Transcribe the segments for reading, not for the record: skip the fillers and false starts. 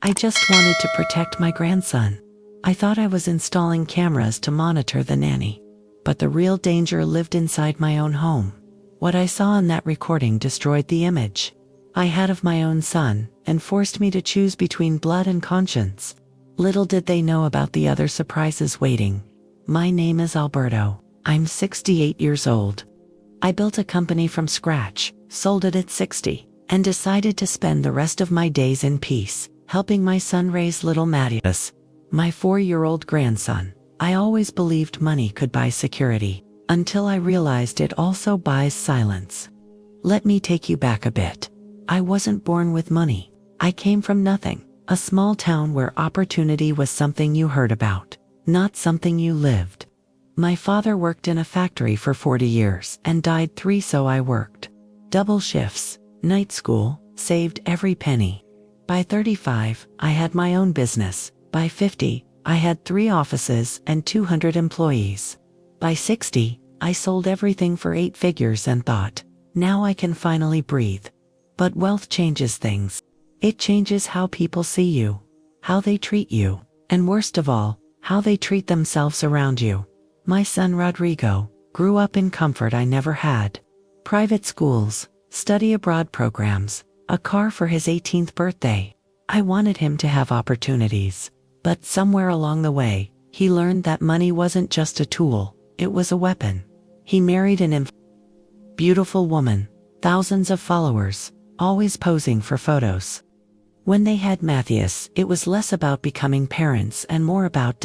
I just wanted to protect my grandson. I thought I was installing cameras to monitor the nanny. But the real danger lived inside my own home. What I saw in that recording destroyed the image I had of my own son and forced me to choose between blood and conscience. Little did they know about the other surprises waiting. My name is Alberto. I'm 68 years old. I built a company from scratch, sold it at 60, and decided to spend the rest of my days in peace, helping my son raise little Matthias, my 4-year-old grandson. I always believed money could buy security, until I realized it also buys silence. Let me take you back a bit. I wasn't born with money. I came from nothing, a small town where opportunity was something you heard about, not something you lived. My father worked in a factory for 40 years and died 3, so I worked double shifts, night school, saved every penny. By 35, I had my own business. By 50, I had 3 offices and 200 employees. By 60, I sold everything for 8 figures and thought, now I can finally breathe. But wealth changes things. It changes how people see you, how they treat you, and worst of all, how they treat themselves around you. My son Rodrigo grew up in comfort I never had. Private schools, study abroad programs, a car for his 18th birthday. I wanted him to have opportunities. But somewhere along the way, he learned that money wasn't just a tool, it was a weapon. He married an beautiful woman, thousands of followers, always posing for photos. When they had Matthias, it was less about becoming parents and more about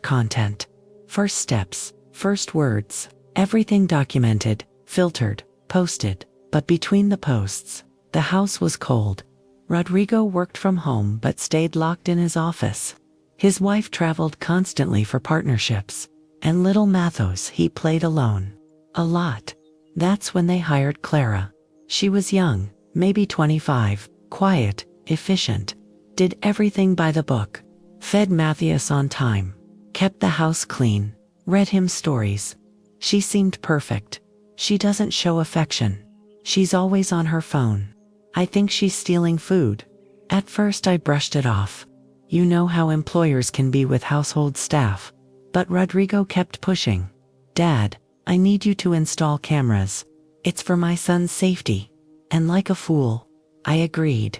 content. First steps, first words, everything documented, filtered, posted. But between the posts, the house was cold. Rodrigo worked from home but stayed locked in his office. His wife traveled constantly for partnerships, and little Mathos he played alone. A lot. That's when they hired Clara. She was young, maybe 25, quiet, efficient, did everything by the book, fed Matthias on time, kept the house clean, read him stories. She seemed perfect. She doesn't show affection. She's always on her phone. I think she's stealing food. At first I brushed it off. You know how employers can be with household staff. But Rodrigo kept pushing. Dad, I need you to install cameras. It's for my son's safety. And like a fool, I agreed.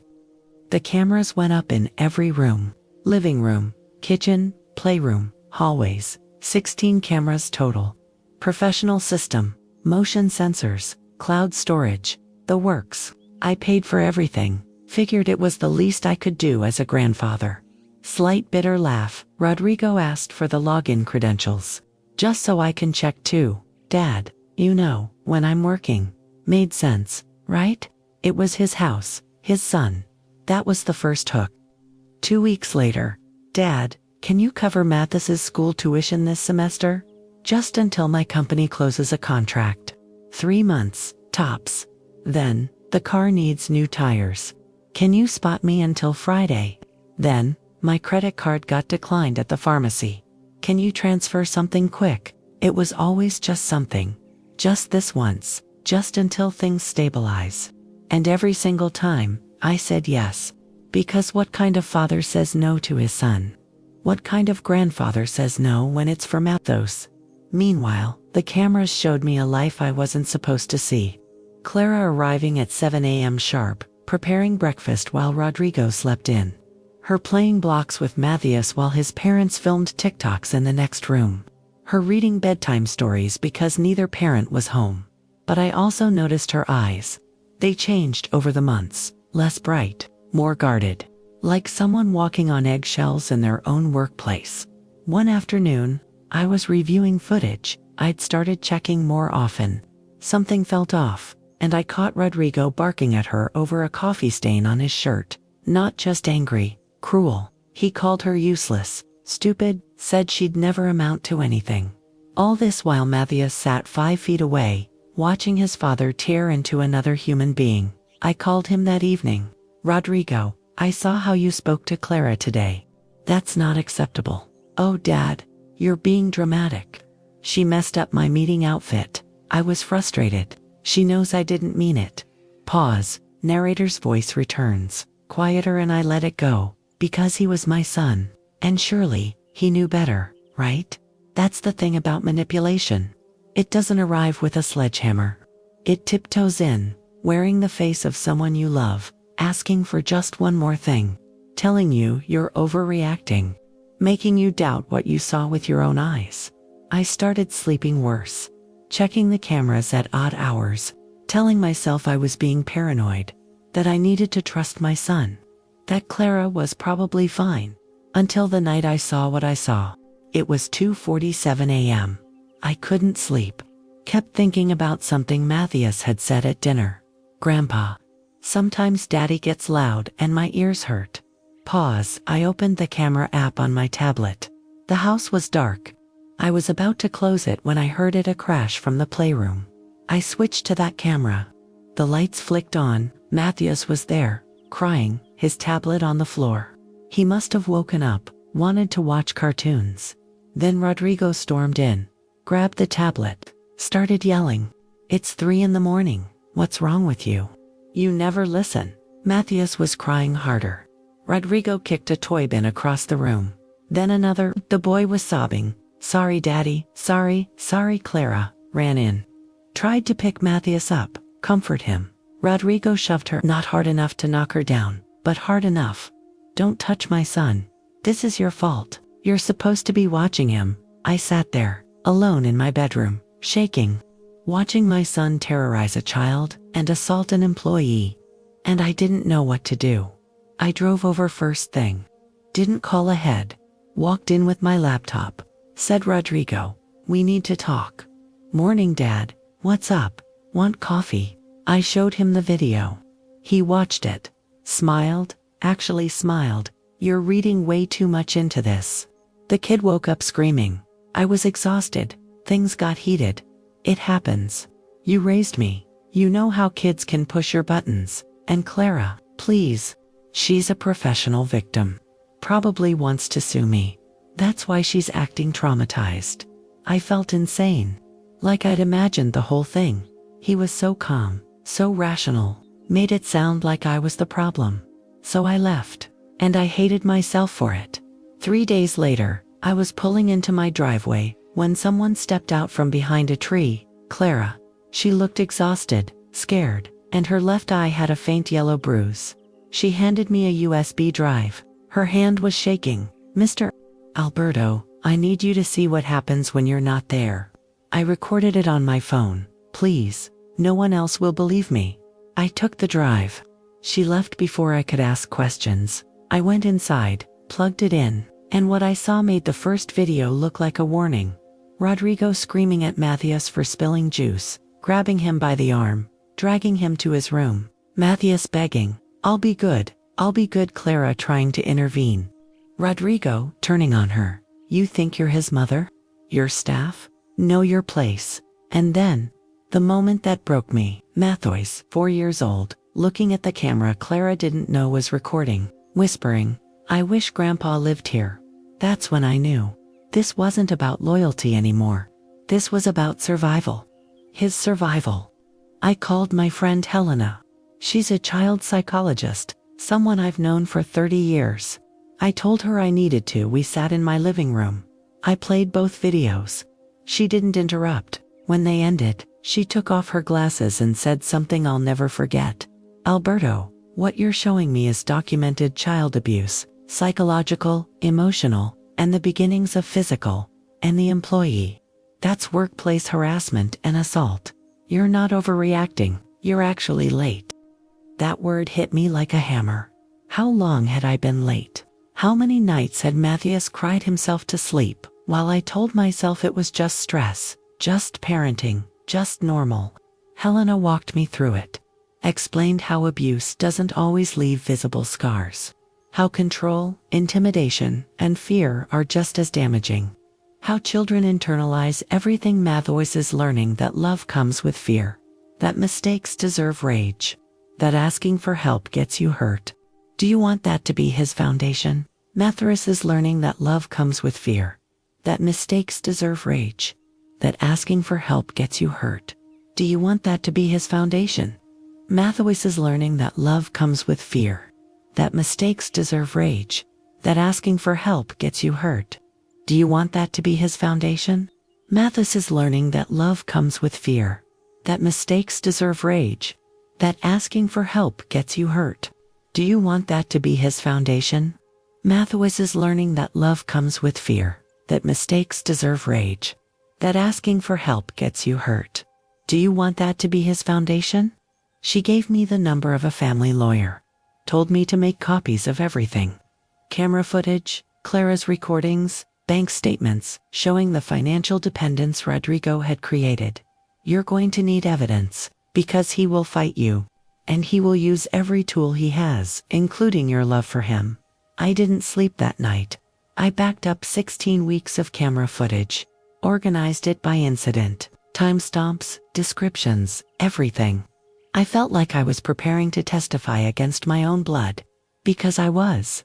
The cameras went up in every room. Living room, kitchen, playroom, hallways. 16 cameras total. Professional system, motion sensors, cloud storage, the works. I paid for everything, figured it was the least I could do as a grandfather. Slight bitter laugh, Rodrigo asked for the login credentials. Just so I can check too. Dad, you know, when I'm working. Made sense, right? It was his house, his son. That was the first hook. 2 weeks later, Dad, can you cover Mathis's school tuition this semester? Just until my company closes a contract. 3 months, tops. Then, the car needs new tires. Can you spot me until Friday? Then, my credit card got declined at the pharmacy. Can you transfer something quick? It was always just something. Just this once, just until things stabilize. And every single time, I said yes. Because what kind of father says no to his son? What kind of grandfather says no when it's for Mathos? Meanwhile, the cameras showed me a life I wasn't supposed to see. Clara arriving at 7 a.m. sharp, preparing breakfast while Rodrigo slept in. Her playing blocks with Matthias while his parents filmed TikToks in the next room. Her reading bedtime stories because neither parent was home. But I also noticed her eyes. They changed over the months, less bright, more guarded. Like someone walking on eggshells in their own workplace. One afternoon, I was reviewing footage I'd started checking more often. Something felt off. And I caught Rodrigo barking at her over a coffee stain on his shirt. Not just angry, cruel. He called her useless, stupid, said she'd never amount to anything. All this while Matthias sat 5 feet away, watching his father tear into another human being. I called him that evening. Rodrigo, I saw how you spoke to Clara today. That's not acceptable. Oh Dad, you're being dramatic. She messed up my meeting outfit. I was frustrated. She knows I didn't mean it. Pause. Narrator's voice returns. Quieter and I let it go. Because he was my son. And surely, he knew better, right? That's the thing about manipulation. It doesn't arrive with a sledgehammer. It tiptoes in, wearing the face of someone you love, asking for just one more thing, telling you you're overreacting, making you doubt what you saw with your own eyes. I started sleeping worse, checking the cameras at odd hours, telling myself I was being paranoid, that I needed to trust my son, that Clara was probably fine, until the night I saw what I saw. It was 2:47 a.m. I couldn't sleep, kept thinking about something Matthias had said at dinner. Grandpa, sometimes Daddy gets loud and my ears hurt. Pause. I opened the camera app on my tablet. The house was dark. I was about to close it when I heard a crash from the playroom. I switched to that camera. The lights flicked on. Matthias was there, crying, his tablet on the floor. He must have woken up, wanted to watch cartoons. Then Rodrigo stormed in, grabbed the tablet, started yelling. It's 3 a.m. What's wrong with you? You never listen. Matthias was crying harder. Rodrigo kicked a toy bin across the room. Then another. The boy was sobbing. Sorry, Daddy. Sorry. Clara ran in. Tried to pick Matthias up, comfort him. Rodrigo shoved her, not hard enough to knock her down, but hard enough. Don't touch my son. This is your fault. You're supposed to be watching him. I sat there, alone in my bedroom, shaking, watching my son terrorize a child and assault an employee. And I didn't know what to do. I drove over first thing. Didn't call ahead. Walked in with my laptop. Said Rodrigo, we need to talk. Morning, Dad. What's up? Want coffee? I showed him the video. He watched it. Smiled, actually smiled. You're reading way too much into this. The kid woke up screaming. I was exhausted. Things got heated. It happens. You raised me. You know how kids can push your buttons. And Clara, please. She's a professional victim. Probably wants to sue me. That's why she's acting traumatized. I felt insane. Like I'd imagined the whole thing. He was so calm, so rational, made it sound like I was the problem. So I left. And I hated myself for it. 3 days later, I was pulling into my driveway when someone stepped out from behind a tree. Clara. She looked exhausted, scared, and her left eye had a faint yellow bruise. She handed me a USB drive. Her hand was shaking. Mr. Alberto, I need you to see what happens when you're not there. I recorded it on my phone. Please, no one else will believe me. I took the drive. She left before I could ask questions. I went inside, plugged it in, and what I saw made the first video look like a warning. Rodrigo screaming at Matthias for spilling juice, grabbing him by the arm, dragging him to his room. Matthias begging, I'll be good, Clara trying to intervene. Rodrigo turning on her. You think you're his mother? Your staff? Know your place. And then, the moment that broke me, Matthias, 4 years old, looking at the camera Clara didn't know was recording, whispering, I wish Grandpa lived here. That's when I knew. This wasn't about loyalty anymore. This was about survival. His survival. I called my friend Helena. She's a child psychologist, someone I've known for 30 years. I told her I needed to. We sat in my living room. I played both videos. She didn't interrupt. When they ended, she took off her glasses and said something I'll never forget. Alberto, what you're showing me is documented child abuse, psychological, emotional, and the beginnings of physical, and the employee. That's workplace harassment and assault. You're not overreacting, you're actually late. That word hit me like a hammer. How long had I been late? How many nights had Matthias cried himself to sleep, while I told myself it was just stress, just parenting, just normal? Helena walked me through it. Explained how abuse doesn't always leave visible scars. How control, intimidation, and fear are just as damaging. How children internalize everything. Matthias is learning that love comes with fear. That mistakes deserve rage. That asking for help gets you hurt. Do you want that to be his foundation? Matthias is learning that love comes with fear. That mistakes deserve rage. That asking for help gets you hurt. Do you want that to be his foundation? Matthias is learning that love comes with fear. That mistakes deserve rage. that asking for help gets you hurt. Do you want that to be his foundation? Mathis is learning that love comes with fear, that mistakes deserve rage, that asking for help gets you hurt. Do you want that to be his foundation? Mathis is learning that love comes with fear, that mistakes deserve rage, that asking for help gets you hurt. Do you want that to be his foundation? She gave me the number of a family lawyer, told me to make copies of everything. Camera footage, Clara's recordings, bank statements showing the financial dependence Rodrigo had created. You're going to need evidence, because he will fight you, and he will use every tool he has, including your love for him. I didn't sleep that night. I backed up 16 weeks of camera footage, organized it by incident, timestamps, descriptions, everything. I felt like I was preparing to testify against my own blood, because I was.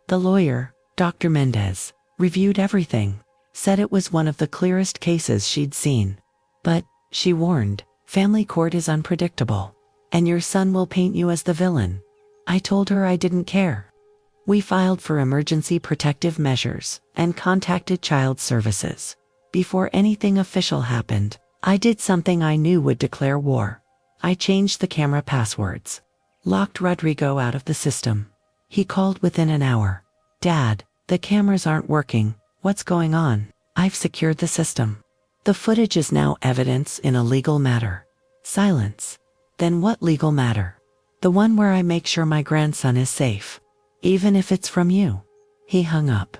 The lawyer, Dr. Mendez, reviewed everything, said it was one of the clearest cases she'd seen. But, she warned, family court is unpredictable, and your son will paint you as the villain. I told her I didn't care. We filed for emergency protective measures and contacted child services. Before anything official happened, I did something I knew would declare war. I changed the camera passwords, locked Rodrigo out of the system. He called within an hour. Dad, the cameras aren't working. What's going on? I've secured the system. The footage is now evidence in a legal matter. Silence. Then what legal matter? The one where I make sure my grandson is safe. Even if it's from you. He hung up.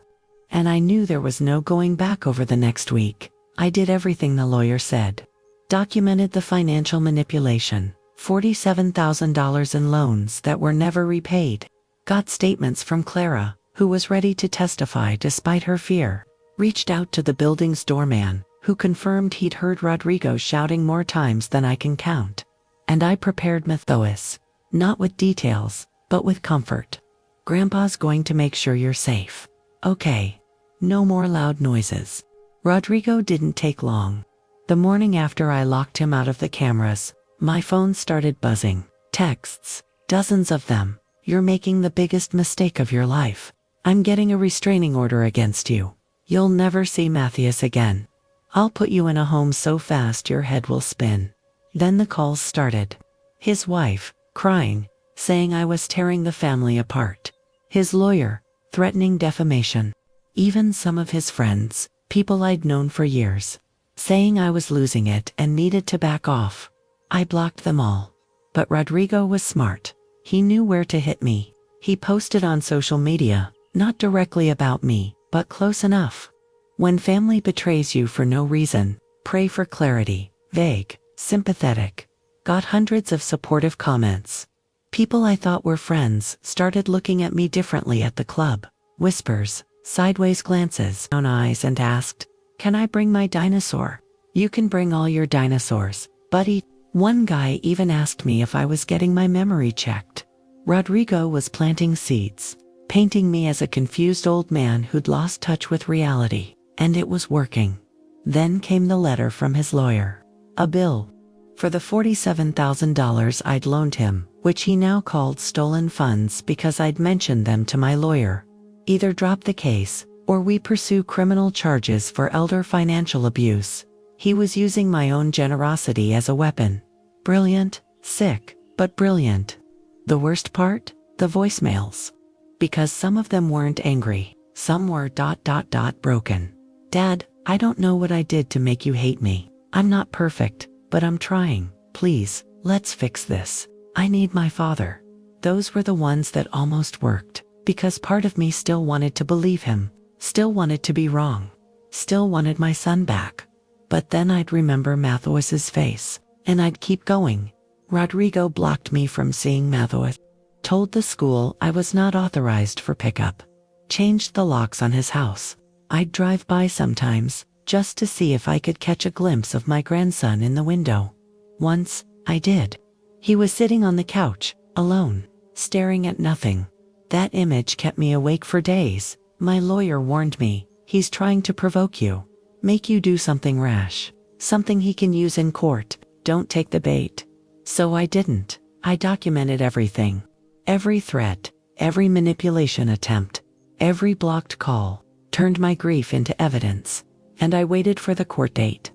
And I knew there was no going back over the next week. I did everything the lawyer said. Documented the financial manipulation, $47,000 in loans that were never repaid. Got statements from Clara, who was ready to testify despite her fear. Reached out to the building's doorman, who confirmed he'd heard Rodrigo shouting more times than I can count. And I prepared Mathis, not with details, but with comfort. Grandpa's going to make sure you're safe. Okay. No more loud noises. Rodrigo didn't take long. The morning after I locked him out of the cameras, my phone started buzzing. Texts, dozens of them. You're making the biggest mistake of your life. I'm getting a restraining order against you. You'll never see Matthias again. I'll put you in a home so fast your head will spin. Then the calls started. His wife, crying, saying I was tearing the family apart. His lawyer, threatening defamation. Even some of his friends, people I'd known for years, saying I was losing it and needed to back off. I blocked them all. But Rodrigo was smart. He knew where to hit me. He posted on social media, not directly about me, but close enough. When family betrays you for no reason, pray for clarity. Vague, sympathetic. Got hundreds of supportive comments. People I thought were friends started looking at me differently at the club. Whispers, sideways glances, down eyes, and asked, "Can I bring my dinosaur?" "You can bring all your dinosaurs, buddy." One guy even asked me if I was getting my memory checked. Rodrigo was planting seeds, painting me as a confused old man who'd lost touch with reality, and it was working. Then came the letter from his lawyer. A bill for the $47,000 I'd loaned him, which he now called stolen funds because I'd mentioned them to my lawyer. Either drop the case, or we pursue criminal charges for elder financial abuse. He was using my own generosity as a weapon. Brilliant, sick, but brilliant. The worst part? The voicemails. Because some of them weren't angry, some were ... broken. "Dad, I don't know what I did to make you hate me. I'm not perfect, but I'm trying. Please, let's fix this. I need my father." Those were the ones that almost worked, because part of me still wanted to believe him, still wanted to be wrong, still wanted my son back. But then I'd remember Matthews's face, and I'd keep going. Rodrigo blocked me from seeing Matthews. Told the school I was not authorized for pickup. Changed the locks on his house. I'd drive by sometimes, just to see if I could catch a glimpse of my grandson in the window. Once, I did. He was sitting on the couch, alone, staring at nothing. That image kept me awake for days. My lawyer warned me, "He's trying to provoke you. Make you do something rash. Something he can use in court. Don't take the bait." So I didn't. I documented everything. Every threat, every manipulation attempt, Every blocked call turned my grief into evidence, and I waited for the court date.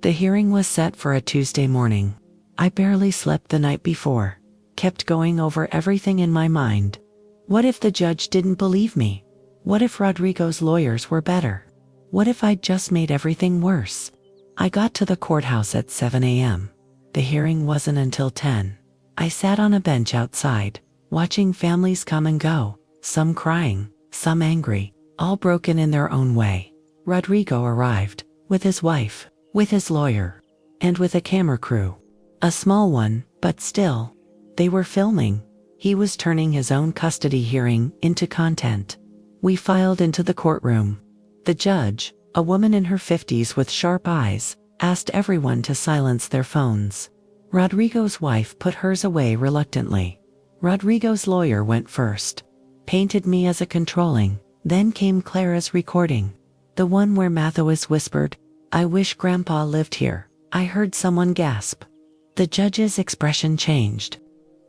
The hearing was set for a Tuesday morning. I barely slept the night before, kept going over everything in my mind. What if the judge didn't believe me? What if Rodrigo's lawyers were better? What if I'd just made everything worse? I got to the courthouse at 7 a.m. The hearing wasn't until 10. I sat on a bench outside, watching families come and go, some crying, some angry, all broken in their own way. Rodrigo arrived, with his wife, with his lawyer, and with a camera crew. A small one, but still. They were filming. He was turning his own custody hearing into content. We filed into the courtroom. The judge, a woman in her 50s with sharp eyes, asked everyone to silence their phones. Rodrigo's wife put hers away reluctantly. Rodrigo's lawyer went first, painted me as a controlling. Then came Clara's recording, the one where Matheus whispered, "I wish Grandpa lived here." I heard someone gasp. The judge's expression changed.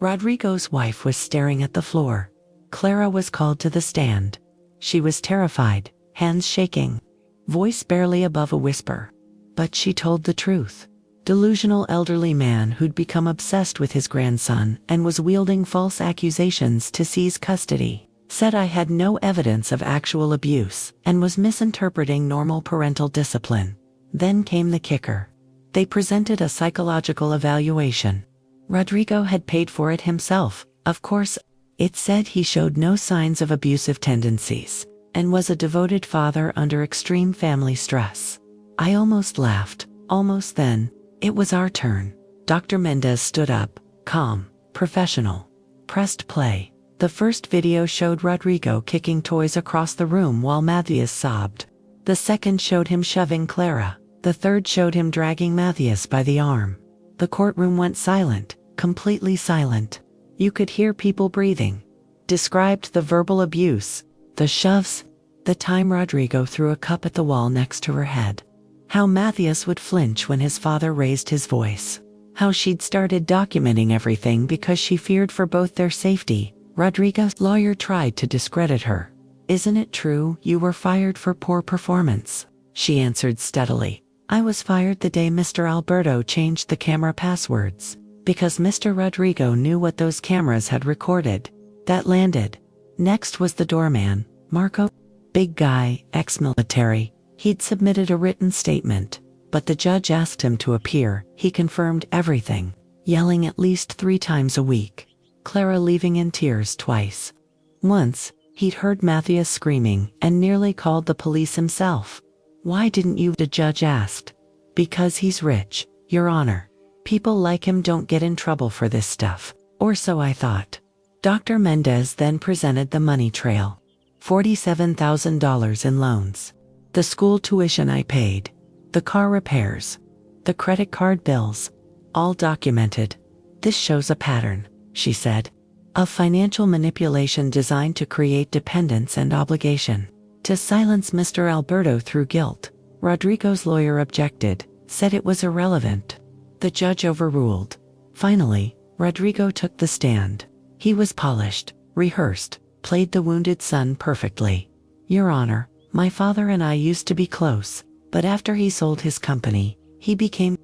Rodrigo's wife was staring at the floor. Clara was called to the stand. She was terrified, hands shaking, voice barely above a whisper. But she told the truth. Delusional elderly man who'd become obsessed with his grandson and was wielding false accusations to seize custody, said I had no evidence of actual abuse and was misinterpreting normal parental discipline. Then came the kicker. They presented a psychological evaluation. Rodrigo had paid for it himself, of course. It said he showed no signs of abusive tendencies and was a devoted father under extreme family stress. I almost laughed. Almost. Then, it was our turn. Dr. Mendez stood up, calm, professional, pressed play. The first video showed Rodrigo kicking toys across the room while Matheus sobbed. The second showed him shoving Clara. The third showed him dragging Matheus by the arm. The courtroom went silent, completely silent. You could hear people breathing. Described the verbal abuse, the shoves, the time Rodrigo threw a cup at the wall next to her head. How Matheus would flinch when his father raised his voice. How she'd started documenting everything because she feared for both their safety. Rodrigo's lawyer tried to discredit her. "Isn't it true you were fired for poor performance?" She answered steadily. "I was fired the day Mr. Alberto changed the camera passwords, because Mr. Rodrigo knew what those cameras had recorded." That landed. Next was the doorman, Marco. Big guy, ex-military. He'd submitted a written statement, but the judge asked him to appear. He confirmed everything, yelling at least 3 times a week. Clara leaving in tears twice. Once, he'd heard Matheus screaming and nearly called the police himself. "Why didn't you?" the judge asked. "Because he's rich, Your Honor. People like him don't get in trouble for this stuff, or so I thought." Dr. Mendez then presented the money trail. $47,000 in loans. The school tuition I paid. The car repairs. The credit card bills. All documented. "This shows a pattern," she said, "of financial manipulation designed to create dependence and obligation. To silence Mr. Alberto through guilt." Rodrigo's lawyer objected, said it was irrelevant. The judge overruled. Finally, Rodrigo took the stand. He was polished, rehearsed, played the wounded son perfectly. "Your Honor, my father and I used to be close, but after he sold his company, he became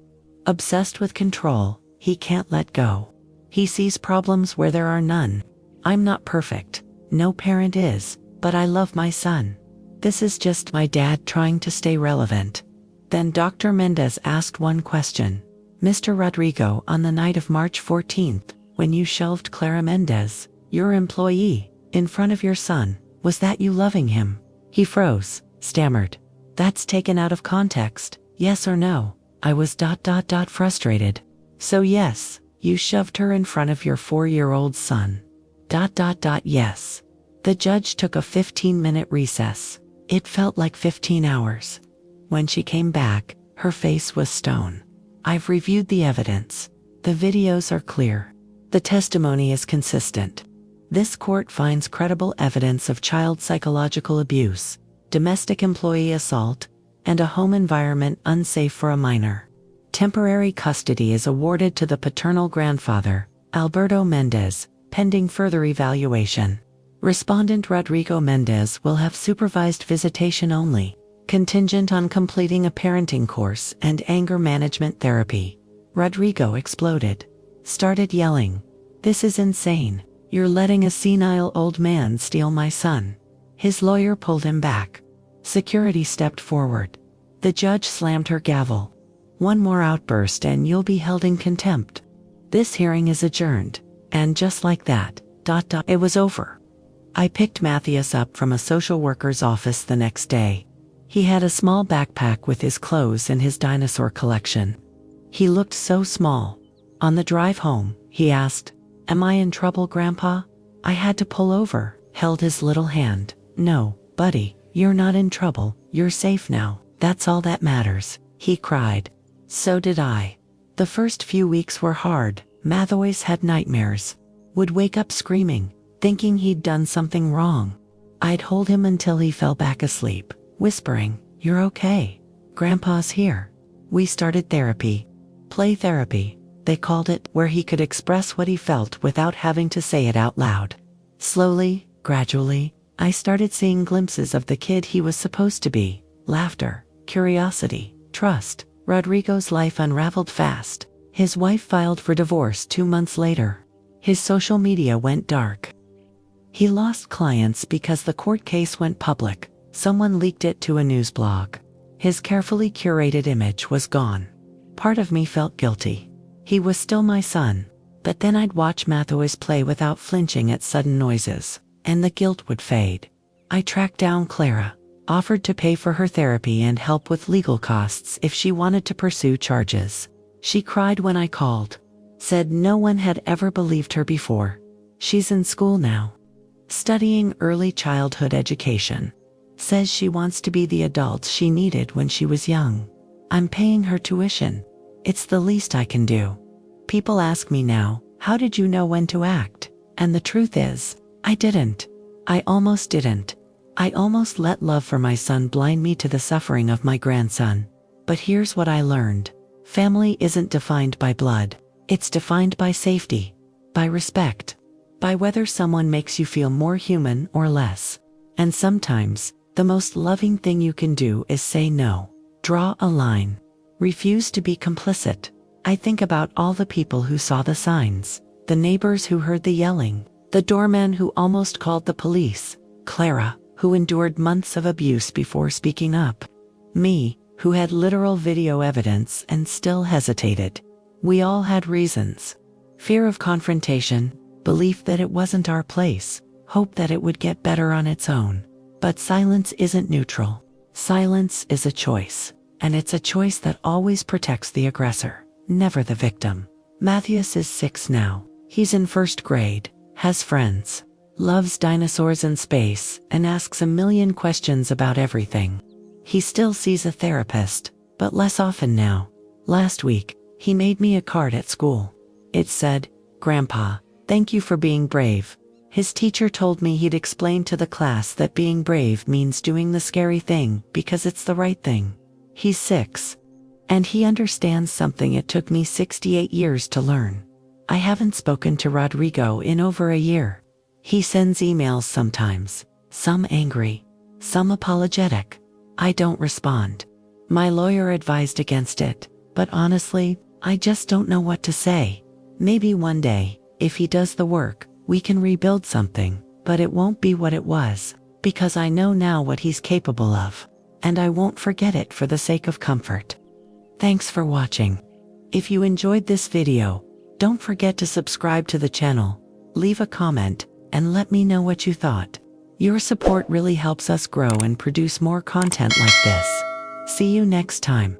obsessed with control. He can't let go. He sees problems where there are none. I'm not perfect. No parent is, but I love my son. This is just my dad trying to stay relevant." Then Dr. Mendez asked one question. "Mr. Rodrigo, on the night of March 14th, when you shelved Clara Mendez, your employee, in front of your son, was that you loving him?" He froze, stammered. "That's taken out of context. Yes or no?" I was frustrated. "So yes, you shoved her in front of your 4-year-old son. Yes." The judge took a 15-minute recess. It felt like 15 hours. When she came back, her face was stone. "I've reviewed the evidence. The videos are clear. The testimony is consistent. This court finds credible evidence of child psychological abuse, domestic employee assault, and a home environment unsafe for a minor. Temporary custody is awarded to the paternal grandfather, Alberto Mendez, pending further evaluation. Respondent Rodrigo Mendez will have supervised visitation only, contingent on completing a parenting course and anger management therapy. Rodrigo exploded. Started yelling. "This is insane. You're letting a senile old man steal my son." His lawyer pulled him back. Security stepped forward. The judge slammed her gavel. "One more outburst and you'll be held in contempt. This hearing is adjourned." And just like that, it was over. I picked Matthias up from a social worker's office the next day. He had a small backpack with his clothes and his dinosaur collection. He looked so small. On the drive home, he asked, "Am I in trouble, Grandpa?" I had to pull over, held his little hand. "No, buddy, you're not in trouble. You're safe now. That's all that matters," he cried. So did I. The first few weeks were hard. Matthias had nightmares. Would wake up screaming, thinking he'd done something wrong. I'd hold him until he fell back asleep, whispering, "You're okay. Grandpa's here." We started therapy. Play therapy, they called it, where he could express what he felt without having to say it out loud. Slowly, gradually, I started seeing glimpses of the kid he was supposed to be. Laughter, curiosity, trust. Rodrigo's life unraveled fast. His wife filed for divorce 2 months later. His social media went dark. He lost clients because the court case went public. Someone leaked it to a news blog. His carefully curated image was gone. Part of me felt guilty. He was still my son. But then I'd watch Matthias play without flinching at sudden noises, and the guilt would fade. I tracked down Clara, offered to pay for her therapy and help with legal costs if she wanted to pursue charges. She cried when I called. Said no one had ever believed her before. She's in school now, studying early childhood education. Says she wants to be the adult she needed when she was young. I'm paying her tuition. It's the least I can do. People ask me now, "How did you know when to act?" And the truth is, I didn't. I almost didn't. I almost let love for my son blind me to the suffering of my grandson. But here's what I learned. Family isn't defined by blood. It's defined by safety, by respect, by whether someone makes you feel more human or less. And sometimes, the most loving thing you can do is say no. Draw a line. Refuse to be complicit. I think about all the people who saw the signs, the neighbors who heard the yelling, the doorman who almost called the police, Clara, who endured months of abuse before speaking up, me, who had literal video evidence and still hesitated. We all had reasons. Fear of confrontation, belief that it wasn't our place, hope that it would get better on its own. But silence isn't neutral. Silence is a choice, and it's a choice that always protects the aggressor, never the victim. Matthias is 6 now. He's in 1st grade, has friends, loves dinosaurs and space, and asks a million questions about everything. He still sees a therapist, but less often now. Last week, he made me a card at school. It said, "Grandpa, thank you for being brave." His teacher told me he'd explain to the class that being brave means doing the scary thing because it's the right thing. He's 6. And he understands something it took me 68 years to learn. I haven't spoken to Rodrigo in over a year. He sends emails sometimes, some angry, some apologetic. I don't respond. My lawyer advised against it, but honestly, I just don't know what to say. Maybe one day, if he does the work, we can rebuild something, but it won't be what it was, because I know now what he's capable of, and I won't forget it for the sake of comfort. Thanks for watching. If you enjoyed this video, don't forget to subscribe to the channel, leave a comment, and let me know what you thought. Your support really helps us grow and produce more content like this. See you next time.